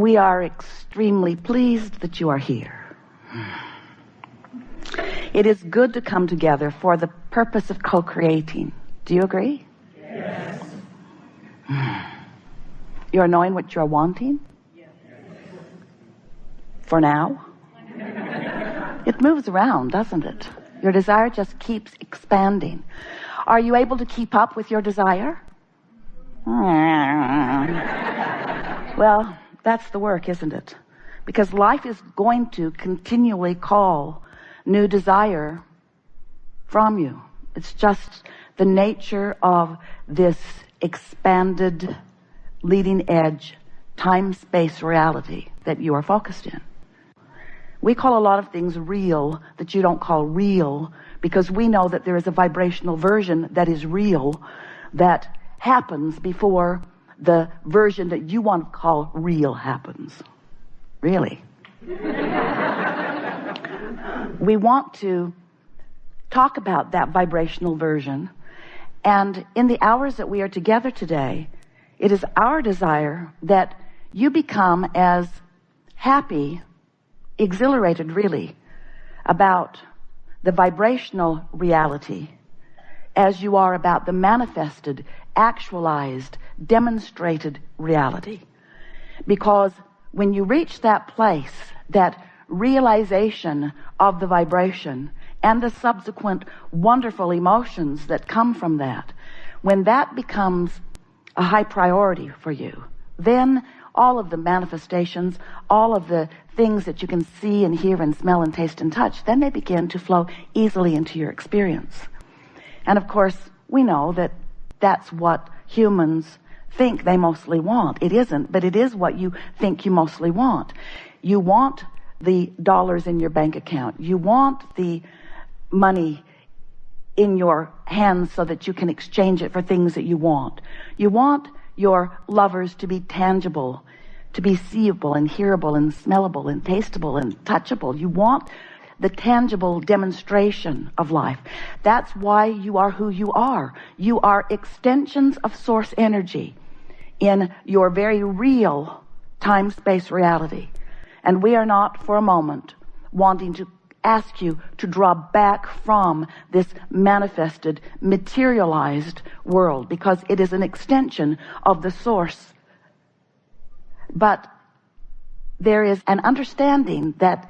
We are extremely pleased that you are here. It is good to come together for the purpose of co-creating. Do you agree? Yes. You're knowing what you're wanting? Yes. For now? It moves around, doesn't it? Your desire just keeps expanding. Are you able to keep up with your desire? Well, that's the work, isn't it? Because life is going to continually call new desire from you. It's just the nature of this expanded, leading edge, time-space reality that you are focused in. We call a lot of things real that you don't call real because we know that there is a vibrational version that is real that happens before the version that you want to call real happens. Really. We want to talk about that vibrational version, and in the hours that we are together today, it is our desire that you become as happy, exhilarated really, about the vibrational reality as you are about the manifested, actualized, demonstrated reality. Because when you reach that place, that realization of the vibration and the subsequent wonderful emotions that come from that, when that becomes a high priority for you, then all of the manifestations, all of the things that you can see and hear and smell and taste and touch, then they begin to flow easily into your experience. And of course, we know that that's what humans think they mostly want. It isn't, but it is what you think you mostly want. You want the dollars in your bank account. You want the money in your hands so that you can exchange it for things that you want. You want your lovers to be tangible, to be seeable and hearable and smellable and tasteable and touchable. You want the tangible demonstration of life. That's why you are who you are. You are extensions of source energy in your very real time-space reality. And we are not for a moment wanting to ask you to draw back from this manifested, materialized world, because it is an extension of the source. But there is an understanding that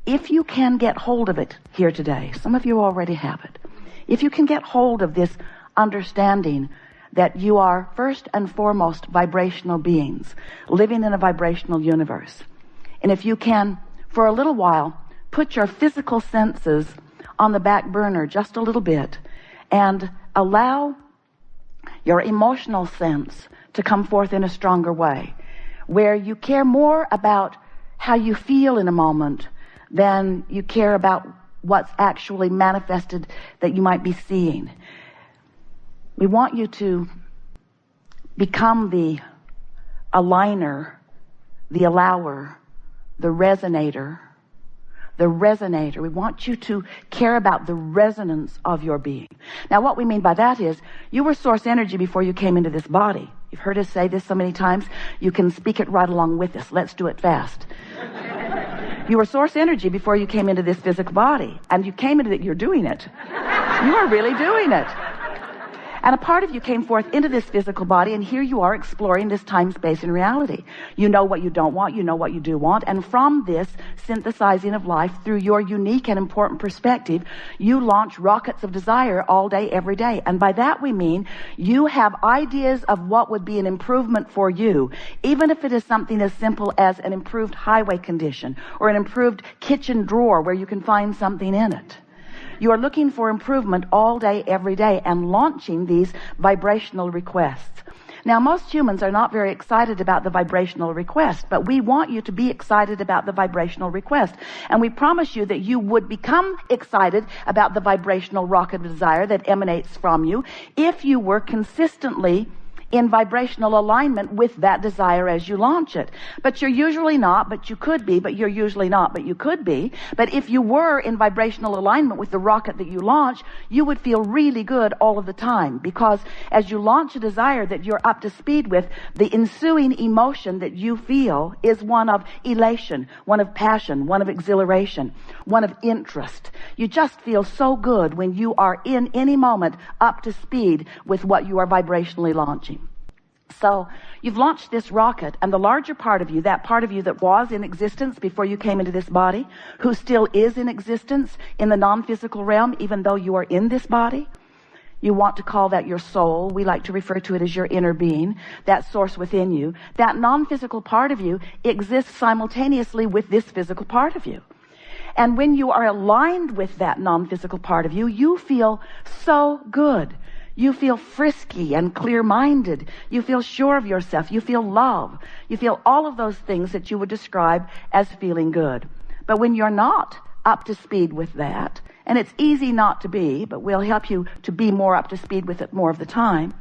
if you can get hold of it here today, some of you already have it, if you can get hold of this understanding that you are first and foremost vibrational beings living in a vibrational universe, and if you can, for a little while, put your physical senses on the back burner just a little bit and allow your emotional sense to come forth in a stronger way, where you care more about how you feel in a moment than you care about what's actually manifested that you might be seeing. We want you to become the aligner, the allower, the resonator. We want you to care about the resonance of your being. Now, what we mean by that is you were source energy before you came into this body. You've heard us say this so many times, you can speak it right along with us. Let's do it fast. You were source energy before you came into this physical body, and you came into it, you're doing it. You are really doing it. And a part of you came forth into this physical body, and here you are exploring this time, space, and reality. You know what you don't want, you know what you do want, and from this synthesizing of life through your unique and important perspective, you launch rockets of desire all day, every day. And by that we mean you have ideas of what would be an improvement for you, even if it is something as simple as an improved highway condition or an improved kitchen drawer where you can find something in it. You are looking for improvement all day, every day, and launching these vibrational requests. Now, most humans are not very excited about the vibrational request, but we want you to be excited about the vibrational request. And we promise you that you would become excited about the vibrational rocket of desire that emanates from you if you were consistently in vibrational alignment with that desire as you launch it. But you're usually not, but you could be, but you're usually not, but you could be. But if you were in vibrational alignment with the rocket that you launch, you would feel really good all of the time, because as you launch a desire that you're up to speed with, the ensuing emotion that you feel is one of elation, one of passion, one of exhilaration, one of interest. You just feel so good when you are in any moment up to speed with what you are vibrationally launching. So you've launched this rocket, and the larger part of you, that part of you that was in existence before you came into this body, who still is in existence in the non-physical realm, even though you are in this body, you want to call that your soul. We like to refer to it as your inner being, that source within you. That non-physical part of you exists simultaneously with this physical part of you. And when you are aligned with that non-physical part of you, you feel so good. You feel frisky and clear-minded. You feel sure of yourself. You feel love. You feel all of those things that you would describe as feeling good. But when you're not up to speed with that, and it's easy not to be, but we'll help you to be more up to speed with it more of the time.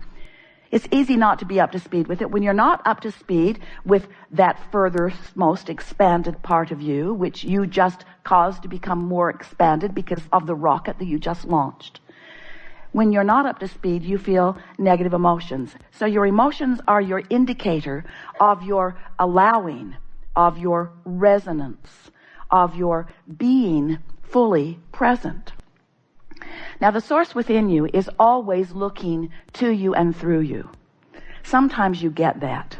It's easy not to be up to speed with it when you're not up to speed with that further, most expanded part of you, which you just caused to become more expanded because of the rocket that you just launched. When you're not up to speed, you feel negative emotions. So your emotions are your indicator of your allowing, of your resonance, of your being fully present. Now, the source within you is always looking to you and through you. Sometimes you get that.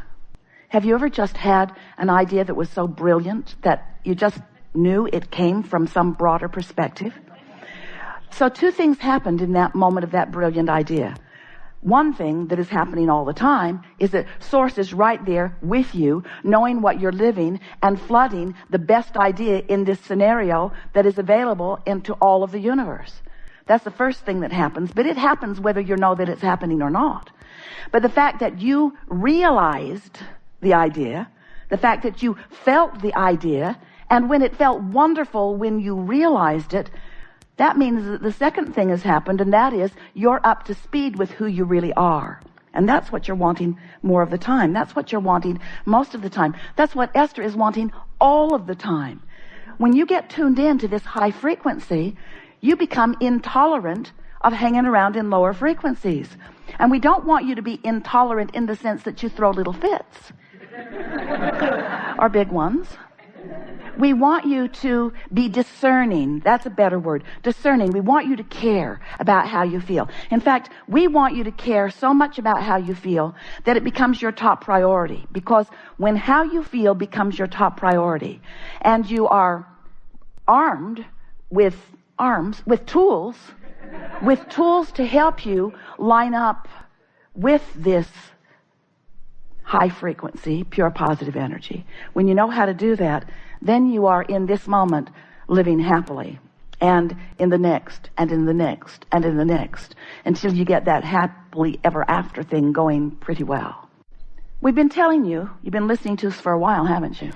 Have you ever just had an idea that was so brilliant that you just knew it came from some broader perspective? So two things happened in that moment of that brilliant idea. One thing that is happening all the time is that Source is right there with you, knowing what you're living and flooding the best idea in this scenario that is available into all of the universe. That's the first thing that happens, but it happens whether you know that it's happening or not. But the fact that you realized the idea, the fact that you felt the idea, and when it felt wonderful when you realized it, that means that the second thing has happened, and that is you're up to speed with who you really are. And that's what you're wanting more of the time. That's what you're wanting most of the time. That's what Esther is wanting all of the time. When you get tuned in to this high frequency, you become intolerant of hanging around in lower frequencies. And we don't want you to be intolerant in the sense that you throw little fits or big ones. We want you to be discerning. That's a better word. Discerning. We want you to care about how you feel. In fact, we want you to care so much about how you feel that it becomes your top priority. Because when how you feel becomes your top priority, and you are armed with tools to help you line up with this high frequency, pure positive energy. When you know how to do that, then you are in this moment living happily, and in the next, and in the next, and in the next, until you get that happily ever after thing going pretty well. We've been telling you, you've been listening to us for a while, haven't you?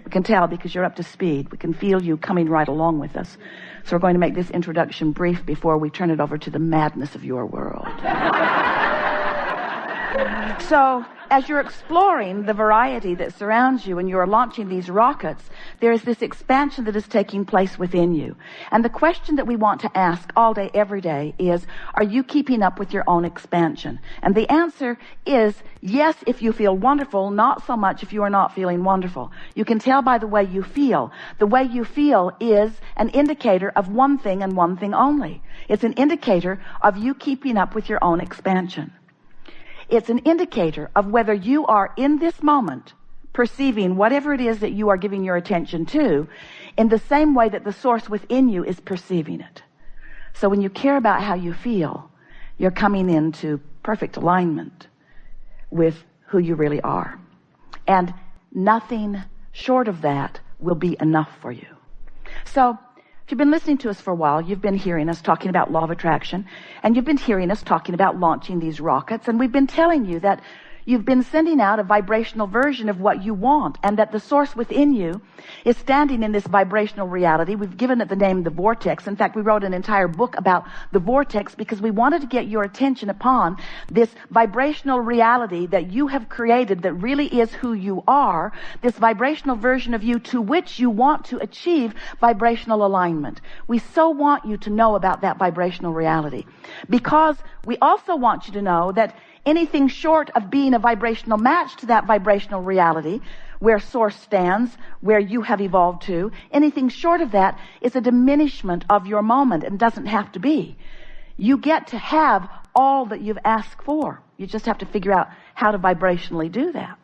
We can tell because you're up to speed. We can feel you coming right along with us. So we're going to make this introduction brief before we turn it over to the madness of your world. So, as you're exploring the variety that surrounds you and you're launching these rockets, there is this expansion that is taking place within you. And the question that we want to ask all day, every day is, are you keeping up with your own expansion? And the answer is yes if you feel wonderful, not so much if you are not feeling wonderful. You can tell by the way you feel. The way you feel is an indicator of one thing and one thing only. It's an indicator of you keeping up with your own expansion. It's an indicator of whether you are in this moment perceiving whatever it is that you are giving your attention to in the same way that the source within you is perceiving it. So when you care about how you feel, you're coming into perfect alignment with who you really are. And nothing short of that will be enough for you. So if you've been listening to us for a while, you've been hearing us talking about law of attraction, and you've been hearing us talking about launching these rockets, and we've been telling you that you've been sending out a vibrational version of what you want, and that the source within you is standing in this vibrational reality. We've given it the name the vortex. In fact, we wrote an entire book about the vortex because we wanted to get your attention upon this vibrational reality that you have created that really is who you are, this vibrational version of you to which you want to achieve vibrational alignment. We so want you to know about that vibrational reality, because we also want you to know that anything short of being a vibrational match to that vibrational reality, where source stands, where you have evolved to, anything short of that is a diminishment of your moment, and doesn't have to be. You get to have all that you've asked for. You just have to figure out how to vibrationally do that.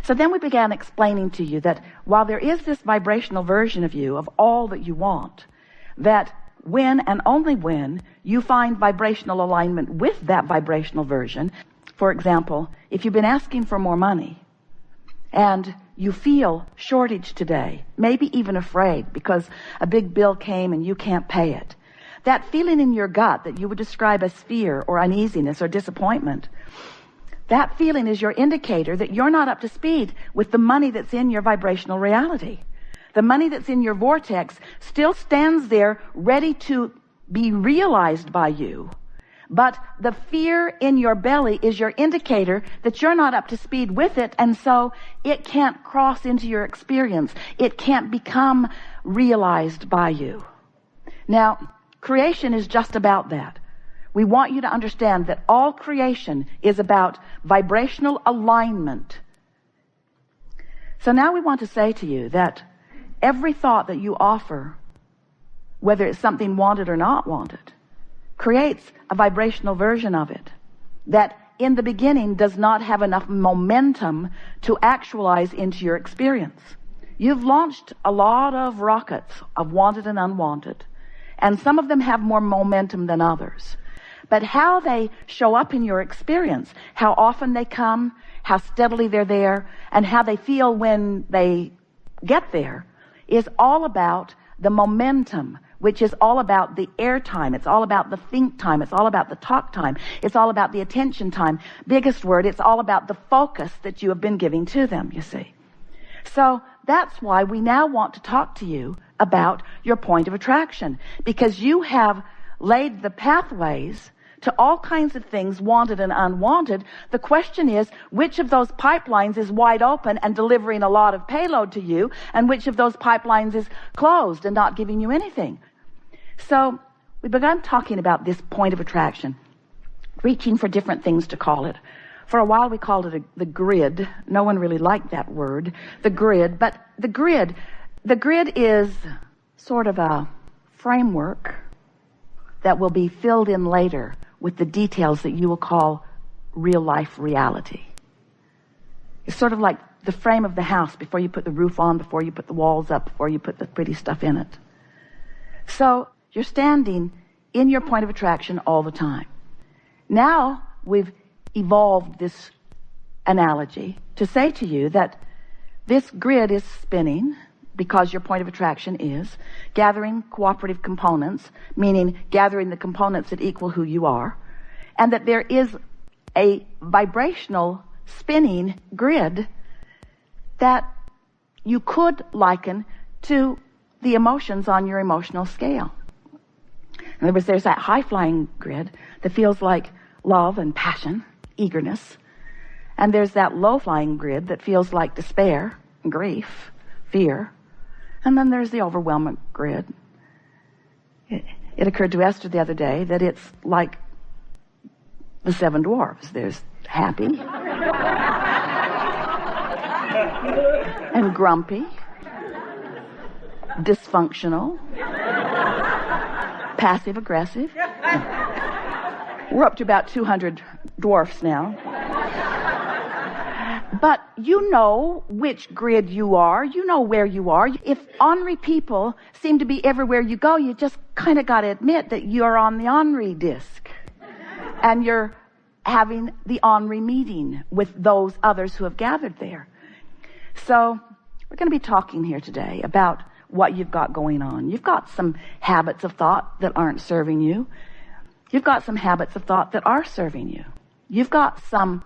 So then we began explaining to you that while there is this vibrational version of you, of all that you want, that when and only when you find vibrational alignment with that vibrational version, for example, if you've been asking for more money and you feel shortage today, maybe even afraid because a big bill came and you can't pay it, that feeling in your gut that you would describe as fear or uneasiness or disappointment, that feeling is your indicator that you're not up to speed with the money that's in your vibrational reality. The money that's in your vortex still stands there ready to be realized by you. But the fear in your belly is your indicator that you're not up to speed with it, and so it can't cross into your experience. It can't become realized by you. Now, creation is just about that. We want you to understand that all creation is about vibrational alignment. So now we want to say to you that every thought that you offer, whether it's something wanted or not wanted, creates a vibrational version of it that in the beginning does not have enough momentum to actualize into your experience. You've launched a lot of rockets of wanted and unwanted, and some of them have more momentum than others. But how they show up in your experience, how often they come, how steadily they're there, and how they feel when they get there, is all about the momentum, which is all about the air time. It's all about the think time. It's all about the talk time. It's all about the attention time. Biggest word, it's all about the focus that you have been giving to them, you see. So that's why we now want to talk to you about your point of attraction, because you have laid the pathways to all kinds of things, wanted and unwanted. The question is, which of those pipelines is wide open and delivering a lot of payload to you, and which of those pipelines is closed and not giving you anything? So we began talking about this point of attraction, reaching for different things to call it. For a while we called it the grid. No one really liked that word, the grid. But the grid is sort of a framework that will be filled in later with the details that you will call real life reality. It's sort of like the frame of the house before you put the roof on, before you put the walls up, before you put the pretty stuff in it. So you're standing in your point of attraction all the time. Now we've evolved this analogy to say to you that this grid is spinning because your point of attraction is gathering cooperative components, meaning gathering the components that equal who you are, and that there is a vibrational spinning grid that you could liken to the emotions on your emotional scale. In other words, there's that high-flying grid that feels like love and passion, eagerness, and there's that low-flying grid that feels like despair, grief, fear. And then there's the overwhelming grid. It occurred to Esther the other day that it's like the seven dwarfs. There's happy and grumpy, dysfunctional, passive aggressive. We're up to about 200 dwarfs now. But you know which grid you are. You know where you are. If ornery people seem to be everywhere you go, you just kind of got to admit that you're on the ornery disc. And you're having the ornery meeting with those others who have gathered there. So we're going to be talking here today about what you've got going on. You've got some habits of thought that aren't serving you. You've got some habits of thought that are serving you. You've got some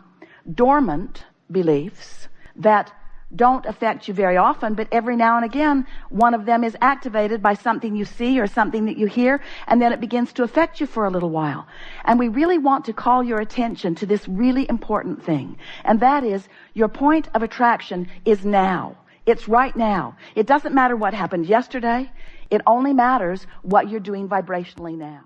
dormant beliefs that don't affect you very often, but every now and again, one of them is activated by something you see or something that you hear, and then it begins to affect you for a little while. And we really want to call your attention to this really important thing, and that is your point of attraction is now. It's right now. It doesn't matter what happened yesterday. It only matters what you're doing vibrationally now.